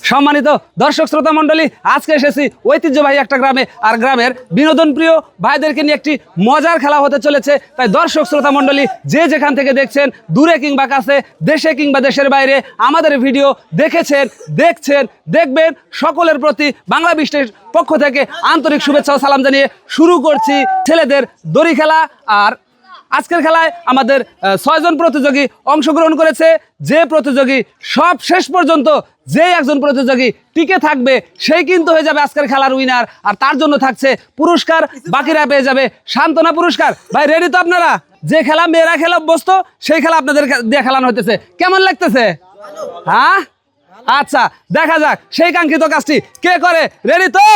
সম্মানিত দর্শক শ্রোতা মণ্ডলী, আজকে এসেছি ঐতিহ্যবাহী একটা গ্রামে। আর গ্রামের বিনোদন প্রিয় ভাইদেরকে নিয়ে একটি মজার খেলা হতে চলেছে। তাই দর্শক শ্রোতা মণ্ডলী, যে যেখান থেকে দেখছেন, দূরে কিংবা কাছে, দেশে কিংবা দেশের বাইরে, আমাদের ভিডিও দেখেছেন, দেখছেন, দেখবেন, সকলের প্রতি বাংলা বিশ্বের পক্ষ থেকে আন্তরিক শুভেচ্ছা ও সালাম জানিয়ে শুরু করছি ছেলেদের দড়ি খেলা। আর আজকের খেলায় আমাদের 6 জন প্রতিযোগী অংশগ্রহণ করেছে। যে প্রতিযোগী সব শেষ পর্যন্ত যে একজন প্রতিযোগী টিকে থাকবে সেই কিন্তু হয়ে যাবে আজকের খেলার উইনার। আর তার জন্য থাকছে পুরস্কার, বাকিরা পেয়ে যাবে সান্ত্বনা পুরস্কার। ভাই রেডি তো আপনারা? যে খেলা মেয়েরা খেলা অভ্যস্ত, সেই খেলা আপনাদের দিয়ে খেলানো হতেছে। কেমন লাগতেছে? হ্যাঁ, আচ্ছা, দেখা যাক সেই কাঙ্ক্ষিত কাজটি কে করে। রেডি তো?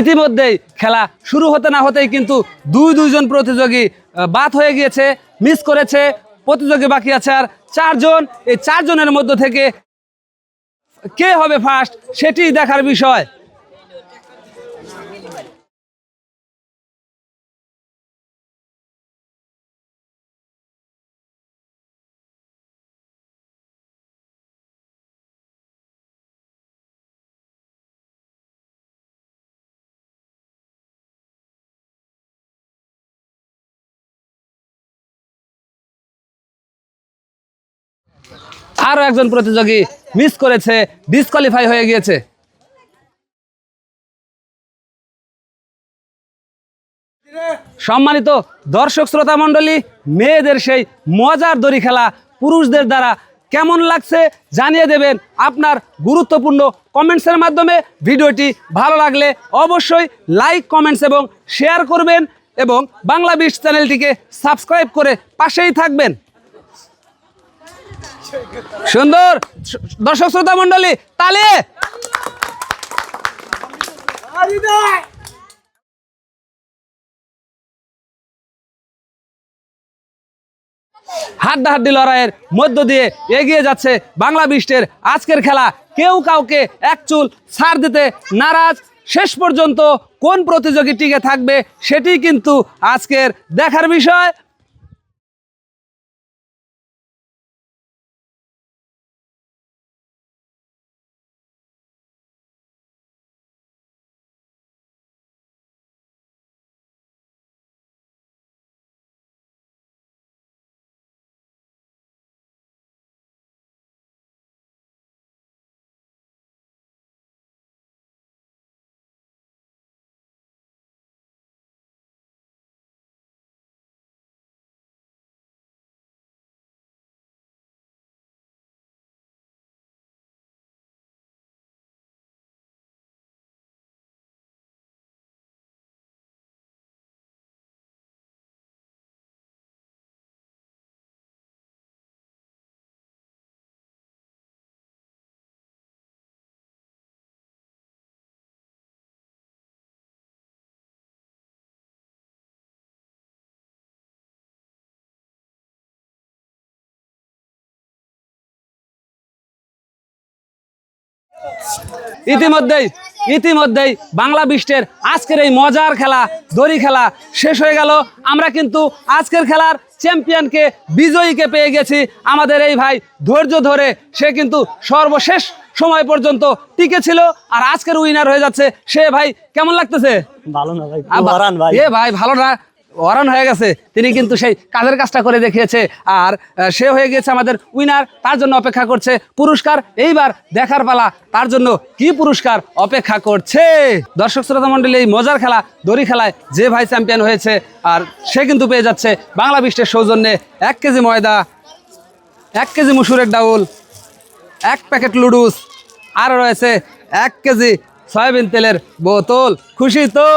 ইতিমধ্যেই খেলা শুরু হতে না হতেই কিন্তু দুইজন প্রতিযোগী বাদ হয়ে গিয়েছে, মিস করেছে। প্রতিযোগী বাকি আছে আর 4 জন। এই 4 জনের মধ্য থেকে কে হবে ফার্স্ট সেটি দেখার বিষয়। আরো একজন প্রতিযোগী মিস করেছে, ডিসকোয়ালিফাই হয়ে গিয়েছে। সম্মানিত দর্শক শ্রোতা মণ্ডলী, মেয়েদের সেই মজার দড়ি খেলা পুরুষদের দ্বারা কেমন লাগছে জানিয়ে দেবেন আপনার গুরুত্বপূর্ণ কমেন্টসের মাধ্যমে। ভিডিওটি ভালো লাগলে অবশ্যই লাইক, কমেন্টস এবং শেয়ার করবেন এবং বাংলা বিশ চ্যানেলটিকে সাবস্ক্রাইব করে পাশেই থাকবেন। সুন্দর দর্শক শ্রোতা মণ্ডলী, তালি। হাড্ডাহাড্ডি লড়াইয়ের মধ্য দিয়ে এগিয়ে যাচ্ছে বাংলা বিস্টের আজকের খেলা। কেউ কাউকে এক চুল ছাড় দিতে নারাজ। শেষ পর্যন্ত কোন প্রতিযোগী টিকে থাকবে সেটি কিন্তু আজকের দেখার বিষয়। ইতিমধ্যেই বাংলা বিস্টের আজকের এই মজার খেলা দড়ি খেলা শেষ হয়ে গেল। আমরা কিন্তু আজকের খেলার চ্যাম্পিয়নকে, বিজয়ীকে পেয়ে গেছি। আমাদের এই ভাই ধৈর্য ধরে সে কিন্তু সর্বশেষ সময় পর্যন্ত টিকে ছিল আর আজকের উইনার হয়ে যাচ্ছে সে। ভাই কেমন লাগতেছে? ভালো না ভাই, ভাই ভালো না, ওয়ারান হয়ে গেছে। তিনি কিন্তু সেই কাজের কাজটা করে দেখিয়েছে আর সে হয়ে গেছে আমাদের উইনার। তার জন্য অপেক্ষা করছে পুরস্কার। এইবার দেখার পালা তার জন্য কি পুরস্কার অপেক্ষা করছে। দর্শক শ্রোতা মণ্ডলী, এই মজার খেলা দড়ি খেলায় যে ভাই চ্যাম্পিয়ন হয়েছে আর সে কিন্তু পেয়ে যাচ্ছে বাংলা বিস্টের সৌজন্যে 1 কেজি ময়দা, 1 কেজি মুসুরের ডাউল, 1 প্যাকেট লুডুস, আর রয়েছে 1 কেজি সয়াবিন তেলের বোতল। খুশি তো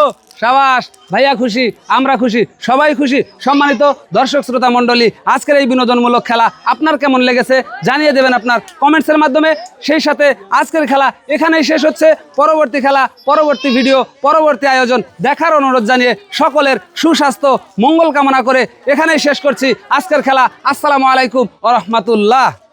সাবাস, ভাইয়া খুশি, আমরা খুশি, সবাই খুশি। সম্মানিত দর্শক শ্রোতা মণ্ডলী, আজকের এই বিনোদনমূলক খেলা আপনার কেমন লেগেছে জানিয়ে দেবেন আপনার কমেন্টসের মাধ্যমে। সেই সাথে আজকের খেলা এখানেই শেষ হচ্ছে। পরবর্তী খেলা, পরবর্তী ভিডিও, পরবর্তী আয়োজন দেখার অনুরোধ জানিয়ে সকলের সুস্বাস্থ্য মঙ্গল কামনা করে এখানেই শেষ করছি আজকের খেলা। আসসালামু আলাইকুম ওয়া রাহমাতুল্লাহ।